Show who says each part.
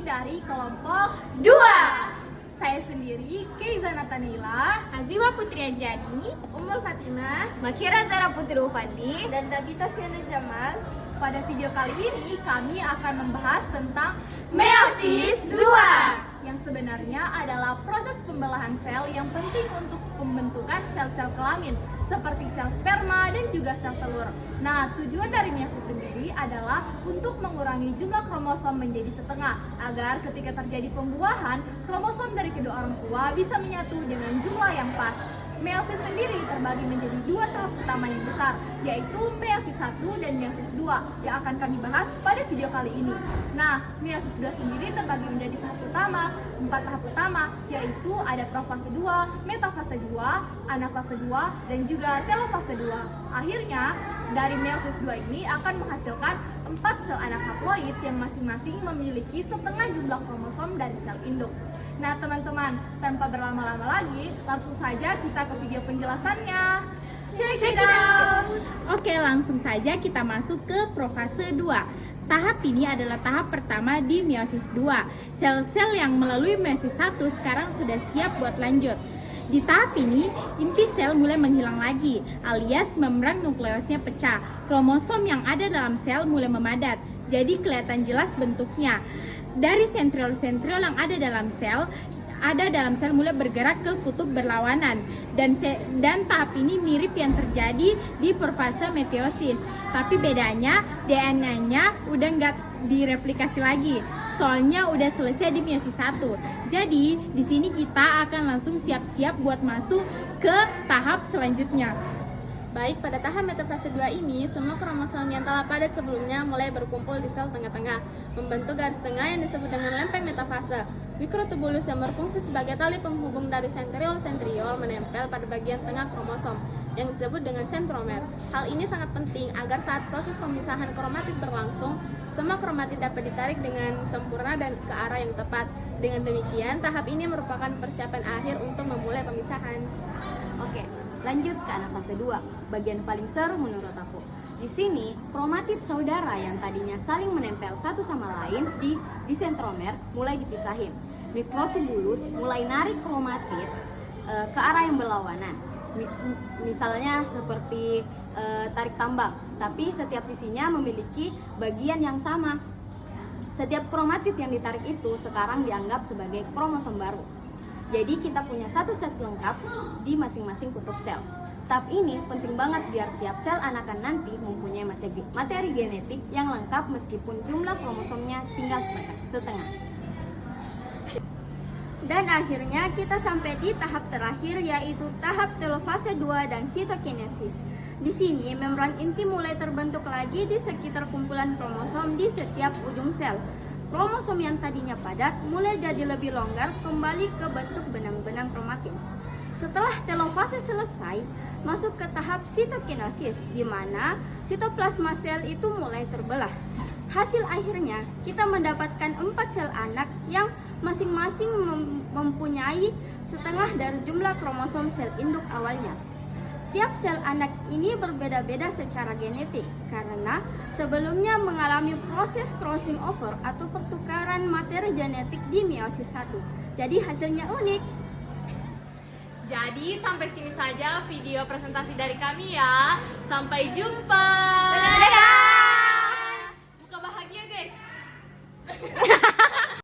Speaker 1: dari kelompok 2. Saya sendiri, Keiza Natanila,
Speaker 2: Azima Putri Anjani,
Speaker 1: Ummul Fatimah,
Speaker 3: Makira Zara Putri Ufandi,
Speaker 1: dan Nabita Fiana Jamal. Pada video kali ini kami akan membahas tentang meiosis 2, yang sebenarnya adalah proses pembelahan sel yang penting untuk pembentukan sel-sel kelamin seperti sel sperma dan juga sel telur. Nah, tujuan dari meiosis sendiri adalah untuk mengurangi jumlah kromosom menjadi setengah agar ketika terjadi pembuahan, kromosom dari kedua orang tua bisa menyatu dengan jumlah yang pas. Meiosis sendiri terbagi menjadi 2 tahap utama yang besar, yaitu meiosis 1 dan meiosis 2 yang akan kami bahas pada video kali ini. Nah, meiosis 2 sendiri terbagi menjadi tahap utama, 4 tahap utama, yaitu ada profase 2, metafase 2, anafase 2, dan juga telofase 2. Akhirnya, dari meiosis 2 ini akan menghasilkan 4 sel anak haploid yang masing-masing memiliki setengah jumlah kromosom dari sel induk. Nah teman-teman, tanpa berlama-lama lagi, langsung saja kita ke video penjelasannya. Check it out!
Speaker 2: Oke, langsung saja kita masuk ke profase 2. Tahap ini adalah tahap pertama di meiosis 2. Sel-sel yang melalui meiosis 1 sekarang sudah siap buat lanjut. Di tahap ini, inti sel mulai menghilang lagi, alias membran nukleusnya pecah. Kromosom yang ada dalam sel mulai memadat, jadi kelihatan jelas bentuknya. Dari sentriol-sentriol yang ada dalam sel mulai bergerak ke kutub berlawanan, dan tahap ini mirip yang terjadi di profase meiosis. Tapi bedanya DNA-nya udah nggak direplikasi lagi, soalnya udah selesai di meiosis 1. Jadi di sini kita akan langsung siap-siap buat masuk ke tahap selanjutnya.
Speaker 4: Baik, pada tahap metafase 2 ini, semua kromosom yang telah padat sebelumnya mulai berkumpul di sel tengah-tengah, membentuk garis tengah yang disebut dengan lempeng metafase. Mikrotubulus yang berfungsi sebagai tali penghubung dari sentriol-sentriol menempel pada bagian tengah kromosom, yang disebut dengan sentromer. Hal ini sangat penting agar saat proses pemisahan kromatid berlangsung, semua kromatid dapat ditarik dengan sempurna dan ke arah yang tepat. Dengan demikian, tahap ini merupakan persiapan akhir untuk memulai pemisahan.
Speaker 3: Oke, lanjut ke anafase 2, bagian paling seru menurut aku. Di sini, kromatid saudara yang tadinya saling menempel satu sama lain di sentromer mulai dipisahin. Mikrotubulus mulai narik kromatid ke arah yang berlawanan. Misalnya seperti tarik tambang, tapi setiap sisinya memiliki bagian yang sama. Setiap kromatid yang ditarik itu sekarang dianggap sebagai kromosom baru. Jadi kita punya satu set lengkap di masing-masing kutub sel. Tahap ini penting banget biar tiap sel anakan nanti mempunyai materi genetik yang lengkap meskipun jumlah kromosomnya tinggal setengah.
Speaker 5: Dan akhirnya kita sampai di tahap terakhir, yaitu tahap telofase 2 dan sitokinesis. Di sini membran inti mulai terbentuk lagi di sekitar kumpulan kromosom di setiap ujung sel. Kromosom yang tadinya padat mulai jadi lebih longgar kembali ke bentuk benang-benang kromatin. Setelah telofase selesai, masuk ke tahap sitokinesis, di mana sitoplasma sel itu mulai terbelah. Hasil akhirnya, kita mendapatkan 4 sel anak yang masing-masing mempunyai setengah dari jumlah kromosom sel induk awalnya. Tiap sel anak ini berbeda-beda secara genetik karena sebelumnya mengalami proses crossing over atau pertukaran materi genetik di meiosis 1. Jadi hasilnya unik.
Speaker 4: Jadi sampai sini saja video presentasi dari kami ya. Sampai jumpa.
Speaker 1: Dadah!
Speaker 4: Buka bahagia guys.